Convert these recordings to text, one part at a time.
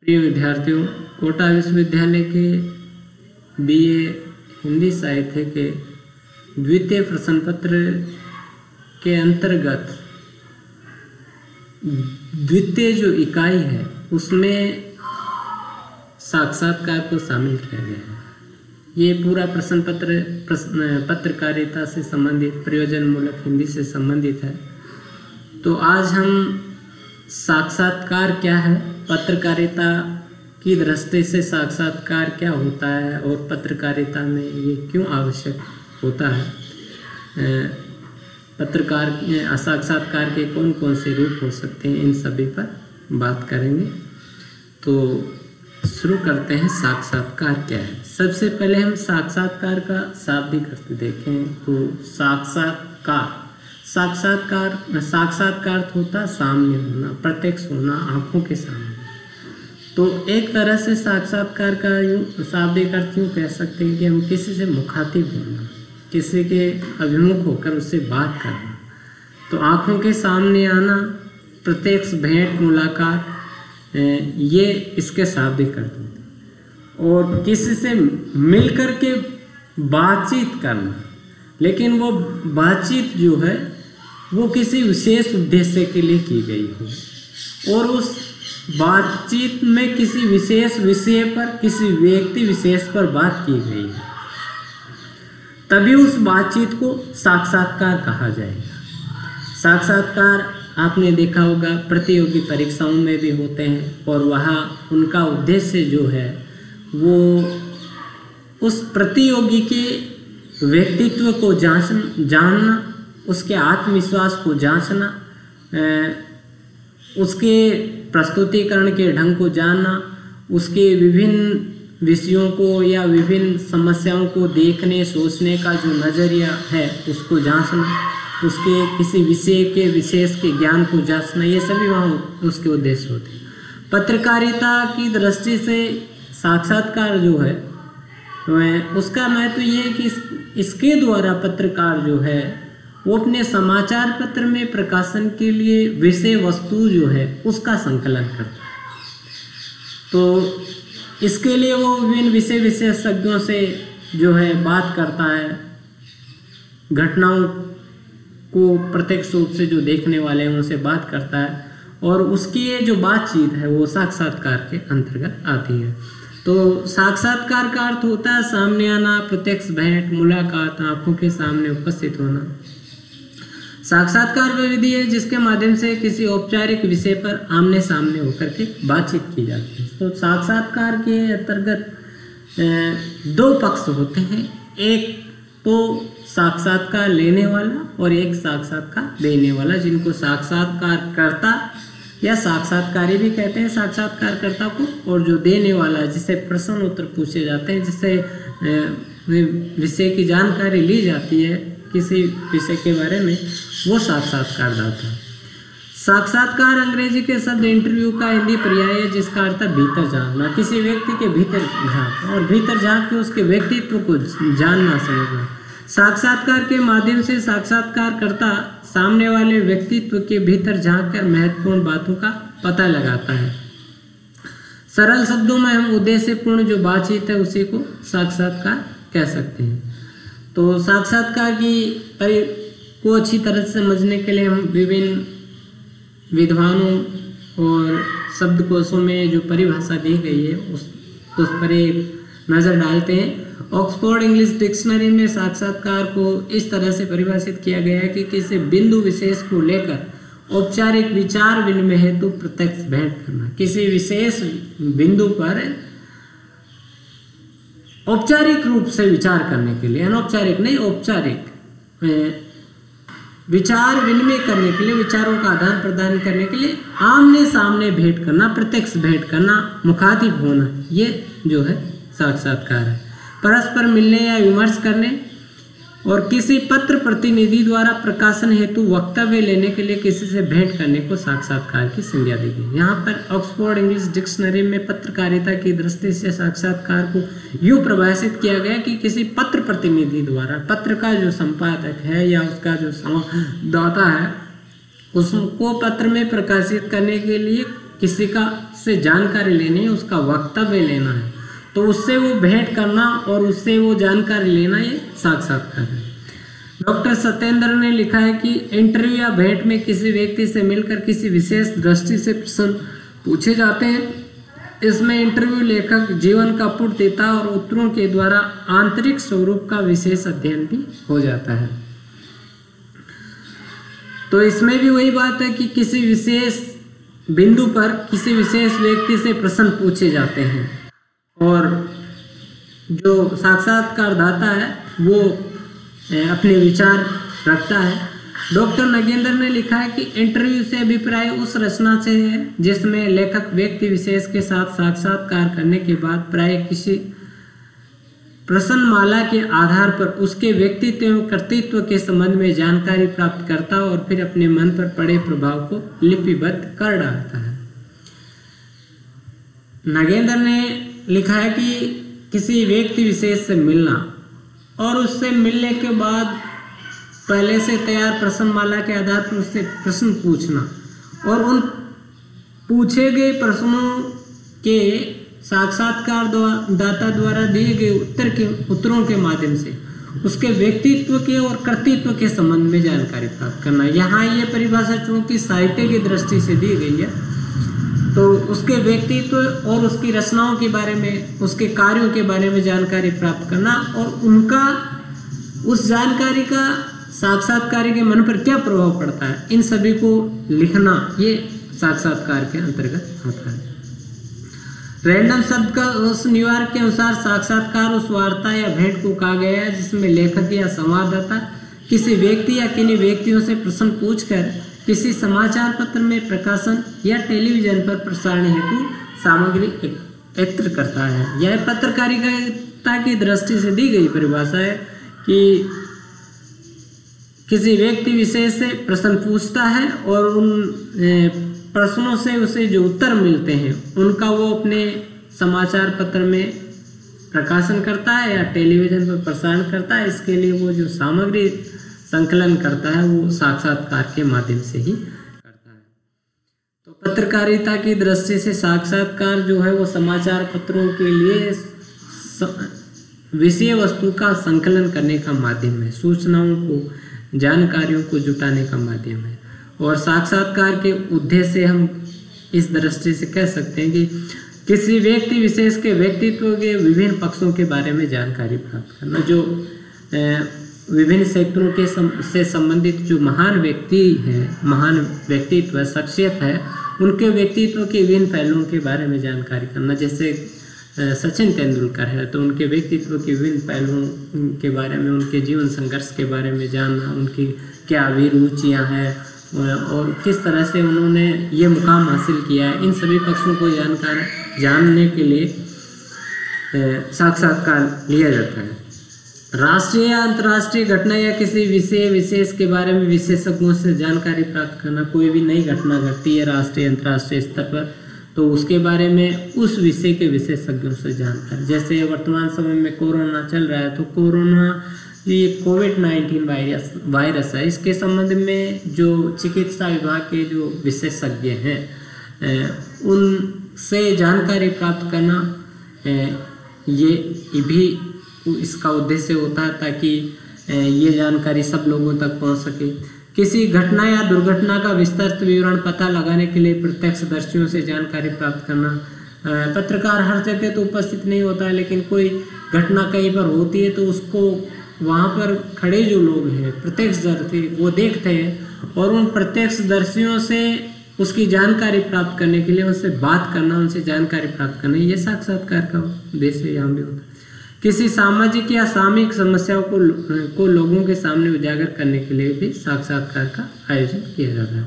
प्रिय विद्यार्थियों, कोटा विश्वविद्यालय के बीए हिंदी साहित्य के द्वितीय प्रश्न पत्र के अंतर्गत द्वितीय जो इकाई है उसमें साक्षात्कार को शामिल किया गया है। ये पूरा प्रश्न पत्र पत्रकारिता से संबंधित, प्रयोजनमूलक हिंदी से संबंधित है। तो आज हम साक्षात्कार क्या है, पत्रकारिता की दृष्टि से साक्षात्कार क्या होता है और पत्रकारिता में ये क्यों आवश्यक होता है, साक्षात्कार के कौन कौन से रूप हो सकते हैं, इन सभी पर बात करेंगे। तो शुरू करते हैं। साक्षात्कार क्या है? सबसे पहले हम साक्षात्कार का शाब्दिक अर्थ देखें तो साक्षात्कार होता सामने होना, प्रत्यक्ष होना, आंखों के सामने। तो एक तरह से साक्षात्कार का यूँ शाब्दिक अर्थ यूँ कह सकते हैं कि हम किसी से मुखातिब होना, किसी के अभिमुख होकर उससे बात करना। तो आंखों के सामने आना, प्रत्यक्ष भेंट मुलाकात, ये इसके शाब्दिक अर्थ होते हैं। और किसी से मिल कर के बातचीत करना, लेकिन वो बातचीत जो है वो किसी विशेष उद्देश्य के लिए की गई हो और उस बातचीत में किसी विशेष विषय पर, किसी व्यक्ति विशेष पर बात की गई है, तभी उस बातचीत को साक्षात्कार कहा जाएगा। साक्षात्कार आपने देखा होगा प्रतियोगी परीक्षाओं में भी होते हैं और वहाँ उनका उद्देश्य जो है वो उस प्रतियोगी के व्यक्तित्व को जानना, उसके आत्मविश्वास को जांचना, उसके प्रस्तुतिकरण के ढंग को जानना, उसके विभिन्न विषयों को या विभिन्न समस्याओं को देखने सोचने का जो नज़रिया है उसको जांचना, उसके किसी विषय के विशेष के ज्ञान को जांचना, ये सभी वहाँ उसके उद्देश्य होते हैं। पत्रकारिता की दृष्टि से साक्षात्कार जो है उसका महत्व ये है कि इसके द्वारा पत्रकार जो है वो अपने समाचार पत्र में प्रकाशन के लिए विषय वस्तु जो है उसका संकलन करता है। तो इसके लिए वो विभिन्न विषय विशेषज्ञों से जो है बात करता है, घटनाओं को प्रत्यक्ष रूप से जो देखने वाले हैं उनसे बात करता है और उसकी ये जो बातचीत है वो साक्षात्कार के अंतर्गत आती है। तो साक्षात्कार का अर्थ होता है सामने आना, प्रत्यक्ष भेंट मुलाकात, आंखों के सामने उपस्थित होना। साक्षात्कार वह विधि है जिसके माध्यम से किसी औपचारिक विषय पर आमने सामने होकर के बातचीत की जाती है। तो साक्षात्कार के अंतर्गत दो पक्ष होते हैं, एक तो साक्षात्कार लेने वाला और एक साक्षात्कार देने वाला, जिनको साक्षात्कारकर्ता या साक्षात्कारी भी कहते हैं साक्षात्कारकर्ता को, और जो देने वाला जिससे प्रश्न उत्तर पूछे जाते हैं, जिससे विषय की जानकारी ली जाती है किसी विषय के बारे में, वो साक्षात्कारदाता है। साक्षात्कार अंग्रेजी के शब्द इंटरव्यू का हिंदी पर्याय है जिसका अर्थ है भीतर झांकना, किसी व्यक्ति के भीतर झांकना और भीतर झांक के उसके व्यक्तित्व को जानना समझना। साक्षात्कार के माध्यम से साक्षात्कारकर्ता सामने वाले व्यक्तित्व के भीतर झांककर महत्वपूर्ण बातों का पता लगाता है। सरल शब्दों में हम उद्देश्यपूर्ण जो बातचीत है उसी को साक्षात्कार कह सकते हैं। तो साक्षात्कार को अच्छी तरह से समझने के लिए हम विभिन्न विद्वानों और शब्दकोशों में जो परिभाषा दी गई है उस पर एक नज़र डालते हैं। ऑक्सफोर्ड इंग्लिश डिक्शनरी में साक्षात्कार को इस तरह से परिभाषित किया गया है कि किसी बिंदु विशेष को लेकर औपचारिक विचार विनिमय हेतु प्रत्यक्ष भेंट करना। किसी विशेष बिंदु पर औपचारिक रूप से विचार करने के लिए, अनौपचारिक नहीं औपचारिक विचार विनिमय करने के लिए, विचारों का आदान प्रदान करने के लिए आमने सामने भेंट करना, प्रत्यक्ष भेंट करना, मुखातिब होना, ये जो है साक्षात्कार है। परस्पर मिलने या विमर्श करने और किसी पत्र प्रतिनिधि द्वारा प्रकाशन हेतु वक्तव्य लेने के लिए किसी से भेंट करने को साक्षात्कार की संज्ञा दी गई। यहाँ पर ऑक्सफोर्ड इंग्लिश डिक्शनरी में पत्रकारिता की दृष्टि से साक्षात्कार को यूँ परिभाषित किया गया कि किसी पत्र प्रतिनिधि द्वारा, पत्र का जो संपादक है या उसका जो संवाददाता है, उसको पत्र में प्रकाशित करने के लिए किसी का से जानकारी लेनी है, उसका वक्तव्य लेना है, तो उससे वो भेंट करना और उससे वो जानकारी लेना, ये साक्षात्कार है। डॉक्टर सत्येंद्र ने लिखा है कि इंटरव्यू या भेंट में किसी व्यक्ति से मिलकर किसी विशेष दृष्टि से प्रश्न पूछे जाते हैं। इसमें इंटरव्यू लेखक जीवन का पुट देता और उत्तरों के द्वारा आंतरिक स्वरूप का विशेष अध्ययन भी हो जाता है। तो इसमें भी वही बात है कि किसी विशेष बिंदु पर किसी विशेष व्यक्ति से प्रश्न पूछे जाते हैं और जो साक्षात्कारदाता है वो अपने विचार रखता है। डॉक्टर नगेंद्र ने लिखा है कि इंटरव्यू से अभिप्राय उस रचना से है जिसमें लेखक व्यक्ति विशेष के साथ साक्षात्कार करने के बाद प्राय किसी प्रश्नमाला के आधार पर उसके व्यक्तित्व एवं कर्तृत्व के संबंध में जानकारी प्राप्त करता और फिर अपने मन पर पड़े प्रभाव को लिपिबद्ध कर डालता है। नगेंद्र ने लिखा है कि किसी व्यक्ति विशेष से मिलना और उससे मिलने के बाद पहले से तैयार प्रश्नमाला के आधार पर उससे प्रश्न पूछना और उन पूछे गए प्रश्नों के साक्षात्कार दाता द्वारा दिए गए उत्तरों के माध्यम से उसके व्यक्तित्व के और कर्तृत्व के संबंध में जानकारी प्राप्त करना। यहाँ ये परिभाषा चूंकि साहित्य की दृष्टि से दी गई है, तो उसके व्यक्तित्व और उसकी रचनाओं के बारे में, उसके कार्यों के बारे में जानकारी प्राप्त करना और उनका उस जानकारी का साक्षात्कारी के मन पर क्या प्रभाव पड़ता है, इन सभी को लिखना, ये साक्षात्कार के अंतर्गत आता है। रैंडम शब्द का उस निवारक के अनुसार साक्षात्कार उस वार्ता या भेंट को कहा गया है जिसमें लेखक या संवाददाता किसी व्यक्ति या किन्हीं व्यक्तियों से प्रश्न पूछकर किसी समाचार पत्र में प्रकाशन या टेलीविजन पर प्रसारण हेतु सामग्री एकत्र करता है। यह पत्रकारिता की दृष्टि से दी गई परिभाषा है कि किसी व्यक्ति विशेष से प्रश्न पूछता है और उन प्रश्नों से उसे जो उत्तर मिलते हैं उनका वो अपने समाचार पत्र में प्रकाशन करता है या टेलीविजन पर प्रसारण करता है। इसके लिए वो जो सामग्री संकलन करता है वो साक्षात्कार के माध्यम से ही करता है। तो पत्रकारिता की दृष्टि से साक्षात्कार जो है वो समाचार पत्रों के लिए विषय वस्तु का संकलन करने का माध्यम है, सूचनाओं को, जानकारियों को जुटाने का माध्यम है। और साक्षात्कार के उद्देश्य से हम इस दृष्टि से कह सकते हैं कि किसी व्यक्ति विशेष के व्यक्तित्व के विभिन्न पक्षों के बारे में जानकारी प्राप्त करना। जो विभिन्न क्षेत्रों के से संबंधित जो महान व्यक्ति है, महान व्यक्तित्व शख्सियत है, उनके व्यक्तित्व के विभिन्न पहलुओं के बारे में जानकारी करना। जैसे सचिन तेंदुलकर है तो उनके व्यक्तित्व के विभिन्न पहलुओं के बारे में, उनके जीवन संघर्ष के बारे में जानना, उनकी क्या अभिरुचियाँ हैं और किस तरह से उन्होंने ये मुकाम हासिल किया है, इन सभी पक्षों को जानने के लिए साक्षात्कार लिया जाता है। राष्ट्रीय या अंतर्राष्ट्रीय घटना या किसी विषय विशेष के बारे में विशेषज्ञों से जानकारी प्राप्त करना। कोई भी नई घटना घटती है राष्ट्रीय अंतर्राष्ट्रीय स्तर पर तो उसके बारे में उस विषय के विशेषज्ञों से जानकारी। जैसे वर्तमान समय में कोरोना चल रहा है तो कोरोना ये कोविड-19 वायरस है, इसके संबंध में जो चिकित्सा विभाग के जो विशेषज्ञ हैं उनसे जानकारी प्राप्त करना, ये भी इसका उद्देश्य होता है ताकि ये जानकारी सब लोगों तक पहुंच सके। किसी घटना या दुर्घटना का विस्तृत विवरण पता लगाने के लिए प्रत्यक्षदर्शियों से जानकारी प्राप्त करना। पत्रकार हर जगह तो उपस्थित नहीं होता है, लेकिन कोई घटना कहीं पर होती है तो उसको वहाँ पर खड़े जो लोग हैं प्रत्यक्षदर्शी वो देखते हैं और उन प्रत्यक्षदर्शियों से उसकी जानकारी प्राप्त करने के लिए उनसे बात करना, उनसे जानकारी प्राप्त करना, ये साक्षात्कार का उद्देश्य यहाँ भी होता है। किसी सामाजिक या सामूहिक समस्याओं को लोगों के सामने उजागर करने के लिए भी साक्षात्कार का आयोजन किया जाता है।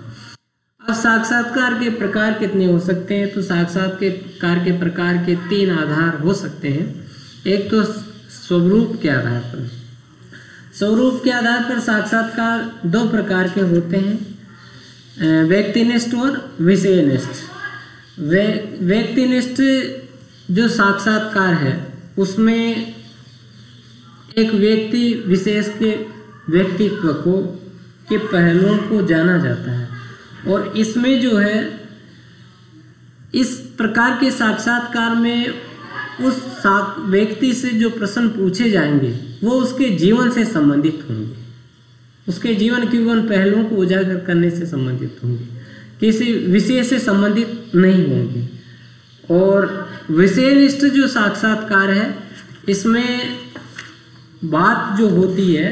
अब साक्षात्कार के प्रकार कितने हो सकते हैं? तो साक्षात्कार के प्रकार के 3 आधार हो सकते हैं। एक तो स्वरूप के आधार पर, स्वरूप के आधार पर साक्षात्कार 2 प्रकार के होते हैं, व्यक्तिनिष्ठ और विषयनिष्ठ। व्यक्तिनिष्ठ जो साक्षात्कार है उसमें एक व्यक्ति विशेष के व्यक्तित्व को के पहलुओं को जाना जाता है और इसमें जो है इस प्रकार के साक्षात्कार में उस व्यक्ति से जो प्रश्न पूछे जाएंगे वो उसके जीवन से संबंधित होंगे, उसके जीवन के विभिन्न पहलुओं को उजागर करने से संबंधित होंगे, किसी विषय से संबंधित नहीं होंगे। और विषयनिष्ठ जो साक्षात्कार है इसमें बात जो होती है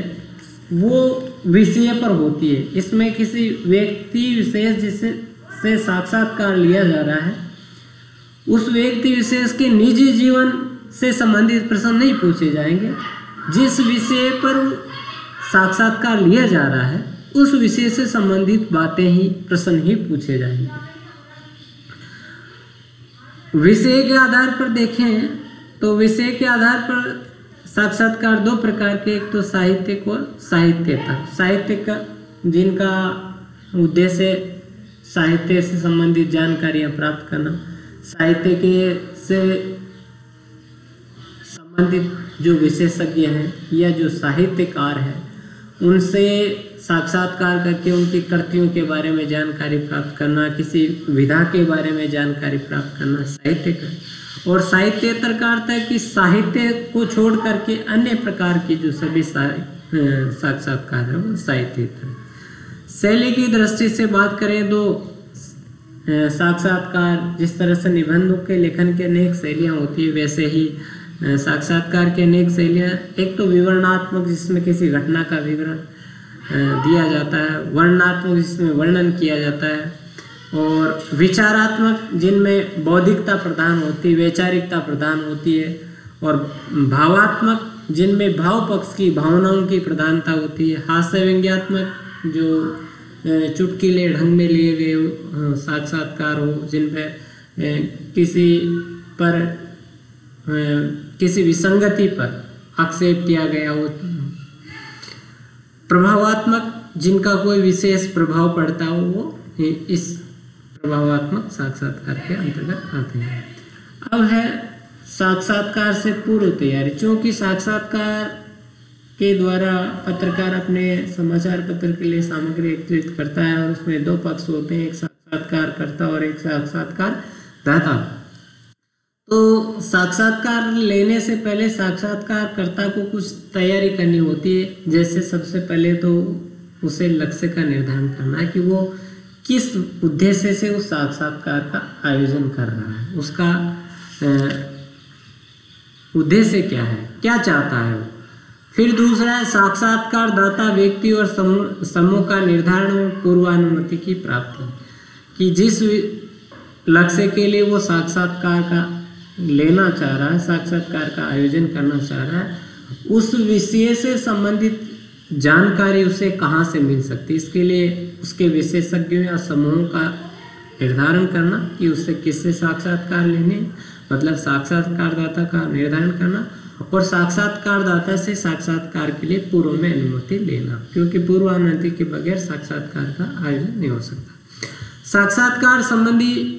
वो विषय पर होती है। इसमें किसी व्यक्ति विशेष जिससे साक्षात्कार लिया जा रहा है उस व्यक्ति विशेष के निजी जीवन से संबंधित प्रश्न नहीं पूछे जाएंगे। जिस विषय पर साक्षात्कार लिया जा रहा है उस विषय से संबंधित बातें ही प्रश्न ही पूछे जाएंगे। विषय के आधार पर देखें तो विषय के आधार पर साक्षात्कार दो प्रकार के, एक तो साहित्यिक और साहित्येतर। साहित्यिक जिनका उद्देश्य साहित्य से संबंधित जानकारियां प्राप्त करना, साहित्य के से संबंधित जो विशेषज्ञ हैं या जो साहित्यकार हैं उनसे साक्षात्कार करके उनकी कृतियों के बारे में जानकारी प्राप्त करना, किसी विधा के बारे में जानकारी प्राप्त करना साहित्य का। और साहित्येतर का अर्थ है कि साहित्य को छोड़ करके अन्य प्रकार की जो सभी साक्षात्कार है वो साहित्येतर। शैली की दृष्टि से बात करें तो साक्षात्कार जिस तरह से निबंधों के लेखन की अनेक शैलियाँ होती है वैसे ही साक्षात्कार की अनेक शैलियाँ, एक तो विवरणात्मक जिसमें किसी घटना का विवरण दिया जाता है, वर्णनात्मक जिसमें वर्णन किया जाता है, और विचारात्मक जिनमें बौद्धिकता प्रधान होती है, वैचारिकता प्रधान होती है, और भावात्मक जिनमें भाव पक्ष की भावनाओं की प्रधानता होती है, हास्य व्यंग्यात्मक जो चुटकीले ढंग में लिए गए साक्षात्कार हो जिनमें किसी विसंगति पर आक्षेप किया गया हो, प्रभावात्मक जिनका कोई विशेष प्रभाव पड़ता हो वो इस प्रभावात्मक साक्षात्कार के अंतर्गत आते हैं। अब है साक्षात्कार से पूर्व तैयारी। क्योंकि साक्षात्कार के द्वारा पत्रकार अपने समाचार पत्र के लिए सामग्री एकत्रित करता है और उसमें दो पक्ष होते हैं, एक साक्षात्कारकर्ता और एक साक्षात्कारदाता। तो साक्षात्कार लेने से पहले साक्षात्कारकर्ता को कुछ तैयारी करनी होती है। जैसे सबसे पहले तो उसे लक्ष्य का निर्धारण करना है कि वो किस उद्देश्य से उस साक्षात्कार का आयोजन कर रहा है, उसका उद्देश्य क्या है, क्या चाहता है वो। फिर दूसरा है साक्षात्कारदाता व्यक्ति और समूह का निर्धारण और पूर्वानुमति की प्राप्ति, कि जिस लक्ष्य के लिए वो साक्षात्कार का लेना चाह रहा है, साक्षात्कार का आयोजन करना चाह रहा है, उस विषय से संबंधित जानकारी उसे कहाँ से मिल सकती है। इसके लिए उसके विशेषज्ञों या समूहों का निर्धारण करना कि उससे किससे साक्षात्कार लेने, मतलब साक्षात्कारदाता का निर्धारण करना, और साक्षात्कारदाता से साक्षात्कार के लिए पूर्व में अनुमति लेना, क्योंकि पूर्व अनुमति के बगैर साक्षात्कार का आयोजन नहीं हो सकता। साक्षात्कार संबंधी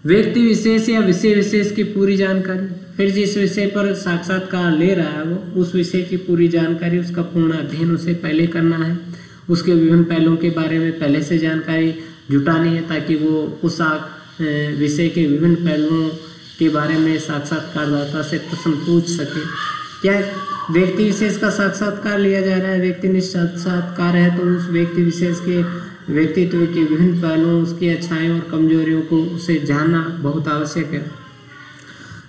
व्यक्ति विशेष या विषय विशेष की पूरी जानकारी, फिर जिस विषय पर साक्षात्कार ले रहा है वो उस विषय की पूरी जानकारी, उसका पूर्ण अध्ययन उसे पहले करना है, उसके विभिन्न पहलुओं के बारे में पहले से जानकारी जुटानी है ताकि वो उस विषय के विभिन्न पहलुओं के बारे में साक्षात्कारदाता से प्रश्न पूछ सके। क्या व्यक्ति विशेष का साक्षात्कार लिया जा रहा है, व्यक्तिनिष्ठ साक्षात्कार है तो उस व्यक्ति विशेष के व्यक्तित्व के विभिन्न पहलुओं, उसकी अच्छाइयों और कमजोरियों को उसे जानना बहुत आवश्यक है।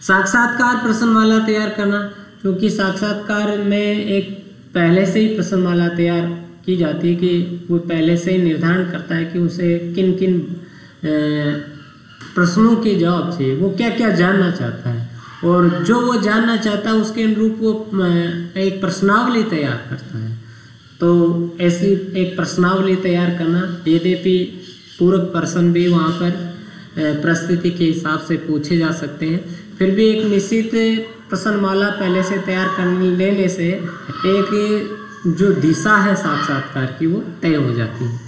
साक्षात्कार प्रश्नमाला तैयार करना, क्योंकि साक्षात्कार में एक पहले से ही प्रश्नमाला तैयार की जाती है कि वो पहले से ही निर्धारण करता है कि उसे किन किन प्रश्नों के जवाब चाहिए, वो क्या क्या जानना चाहता है, और जो वो जानना चाहता है उसके अनुरूप वो एक प्रश्नावली तैयार करता है। तो ऐसी एक प्रश्नावली तैयार करना, यद्यपि पूरक प्रश्न भी वहाँ पर परिस्थिति के हिसाब से पूछे जा सकते हैं, फिर भी एक निश्चित प्रश्नमाला पहले से तैयार कर लेने से एक जो दिशा है साक्षात्कार की वो तय हो जाती है।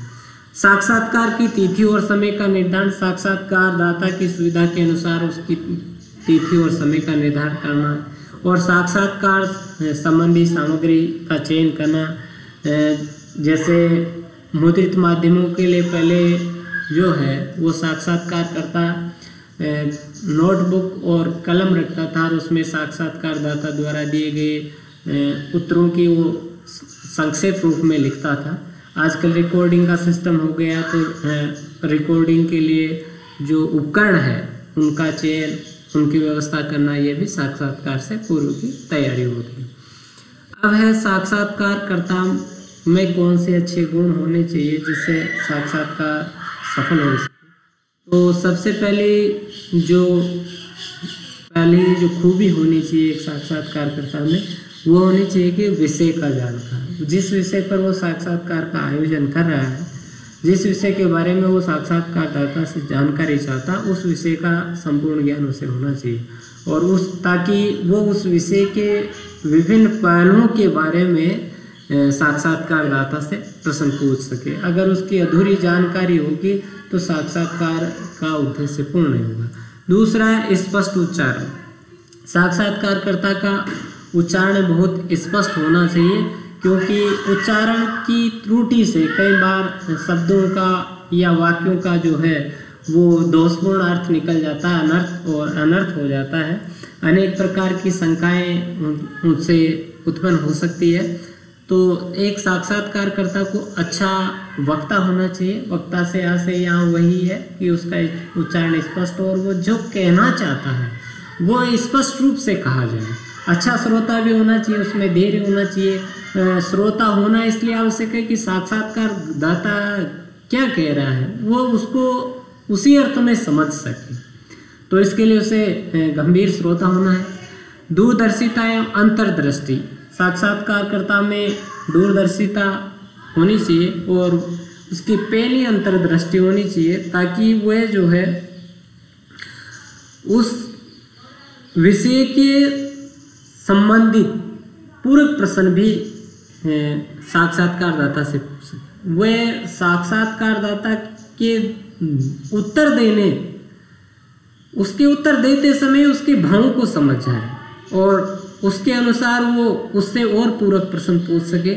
साक्षात्कार की तिथि और समय का निर्धारण, साक्षात्कारदाता की सुविधा के अनुसार उसकी तिथि और समय का निर्धारण करना, और साक्षात्कार संबंधी सामग्री का चयन करना। जैसे मुद्रित माध्यमों के लिए पहले जो है वो साक्षात्कारकर्ता नोटबुक और कलम रखता था और उसमें साक्षात्कारदाता द्वारा दिए गए उत्तरों की वो संक्षेप रूप में लिखता था। आजकल रिकॉर्डिंग का सिस्टम हो गया, तो रिकॉर्डिंग के लिए जो उपकरण है उनका चयन, उनकी व्यवस्था करना, ये भी साक्षात्कार से पूर्व की तैयारी होती है। अब है साक्षात्कारकर्ता में कौन से अच्छे गुण होने चाहिए जिससे साक्षात्कार सफल हो सके। तो सबसे पहली जो खूबी होनी चाहिए एक साक्षात्कारकर्ता में, वो होनी चाहिए कि विषय का जानकार। जिस विषय पर वो साक्षात्कार का आयोजन कर रहा है, जिस विषय के बारे में वो साक्षात्कारदाता से जानकारी चाहता, उस विषय का संपूर्ण ज्ञान उसे होना चाहिए और ताकि वो उस विषय के विभिन्न पहलुओं के बारे में साक्षात्कारदाता से प्रश्न पूछ सके। अगर उसकी अधूरी जानकारी होगी तो साक्षात्कार का उद्देश्य पूर्ण नहीं होगा। दूसरा है स्पष्ट उच्चारण। साक्षात्कारकर्ता का उच्चारण बहुत स्पष्ट होना चाहिए, क्योंकि उच्चारण की त्रुटि से कई बार शब्दों का या वाक्यों का जो है वो दोषपूर्ण अर्थ निकल जाता है, अनर्थ हो जाता है। अनेक प्रकार की शंकाएं उनसे उत्पन्न हो सकती है। तो एक साक्षात्कारकर्ता को अच्छा वक्ता होना चाहिए। वक्ता से आशय यहाँ वही है कि उसका उच्चारण स्पष्ट हो और वो जो कहना चाहता है वो स्पष्ट रूप से कहा जाए। अच्छा श्रोता भी होना चाहिए, उसमें धैर्य होना चाहिए। श्रोता होना इसलिए आवश्यक है कि साक्षात्कारदाता क्या कह रहा है वो उसको उसी अर्थ में समझ सके, तो इसके लिए उसे गंभीर श्रोता होना है। दूरदर्शिता एवं अंतर्दृष्टि। साक्षात्कारकर्ता में दूरदर्शिता होनी चाहिए और उसकी पहली अंतर्दृष्टि होनी चाहिए, ताकि वह जो है उस विषय के संबंधित पूरक प्रश्न भी साक्षात्कारदाता से पूछ सके। वह साक्षात्कारदाता के उसके उत्तर देते समय उसके भावों को समझ जाए और उसके अनुसार वो उससे और पूरक प्रश्न पूछ सके।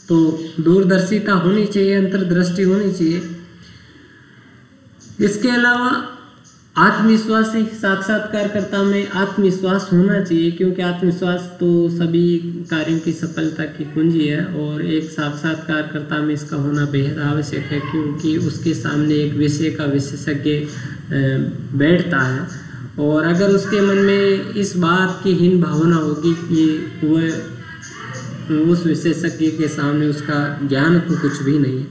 तो दूरदर्शिता होनी चाहिए, अंतर्दृष्टि होनी चाहिए। इसके अलावा आत्मविश्वासी। साक्षात्कारकर्ता में आत्मविश्वास होना चाहिए, क्योंकि आत्मविश्वास तो सभी कार्यों की सफलता की कुंजी है और एक साक्षात्कारकर्ता में इसका होना बेहद आवश्यक है, क्योंकि उसके सामने एक विषय का विशेषज्ञ बैठता है और अगर उसके मन में इस बात की हीन भावना होगी कि वह उस विशेषज्ञ के सामने उसका ज्ञान तो कुछ भी नहीं है,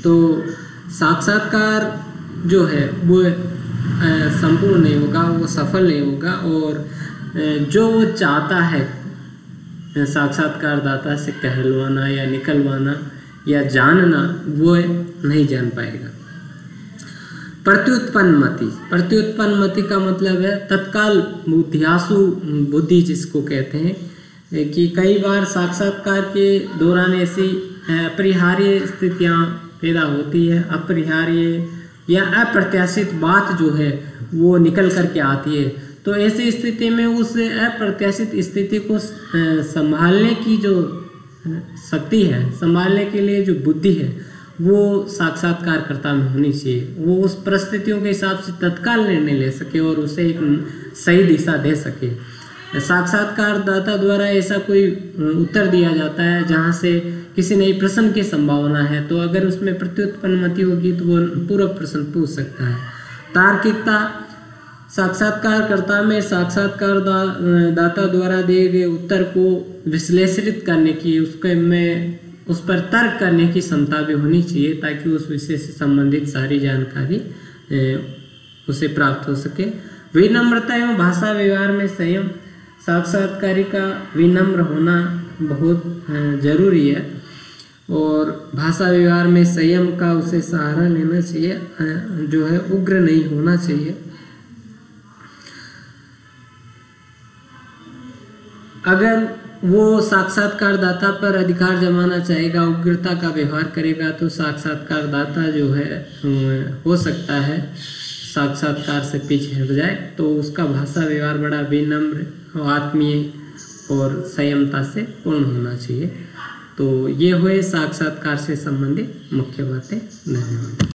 तो साक्षात्कार जो है वो संपूर्ण नहीं होगा, वो सफल नहीं होगा और जो वो चाहता है साक्षात्कारदाता से कहलवाना या निकलवाना या जानना, वो नहीं जान पाएगा। प्रत्युत्पन्न मति। प्रत्युत्पन्न मति का मतलब है तत्काल बुद्धियासु बुद्धि, जिसको कहते हैं कि कई बार साक्षात्कार के दौरान ऐसी अपरिहार्य स्थितियां पैदा होती है, अपरिहार्य या अप्रत्याशित बात जो है वो निकल करके आती है। तो ऐसी स्थिति में उस अप्रत्याशित स्थिति को संभालने की जो शक्ति है, संभालने के लिए जो बुद्धि है, वो साक्षात्कारकर्ता में होनी चाहिए। वो उस परिस्थितियों के हिसाब से तत्काल निर्णय ले सके और उसे एक सही दिशा दे सके। साक्षात्कारदाता द्वारा ऐसा कोई उत्तर दिया जाता है जहाँ से किसी नई प्रश्न की संभावना है, तो अगर उसमें प्रत्युत्पन्न मति होगी तो वो पूरा प्रश्न पूछ सकता है। तार्किकता। साक्षात्कारकर्ता में साक्षात्कारदाता द्वारा दिए गए उत्तर को विश्लेषित करने की, उस पर तर्क करने की क्षमता भी होनी चाहिए, ताकि उस विषय से संबंधित सारी जानकारी उसे प्राप्त हो सके। विनम्रता एवं भाषा व्यवहार में संयम। साक्षात्कारी का विनम्र होना बहुत जरूरी है और भाषा व्यवहार में संयम का उसे सहारा लेना चाहिए, जो है उग्र नहीं होना चाहिए। अगर वो साक्षात्कारदाता पर अधिकार जमाना चाहेगा, उग्रता का व्यवहार करेगा, तो साक्षात्कारदाता जो है हो सकता है साक्षात्कार से पीछे हट जाए। तो उसका भाषा व्यवहार बड़ा विनम्र, आत्मीय और संयमता से पूर्ण होना चाहिए। तो ये हुए साक्षात्कार से संबंधित मुख्य बातें। धन्यवाद।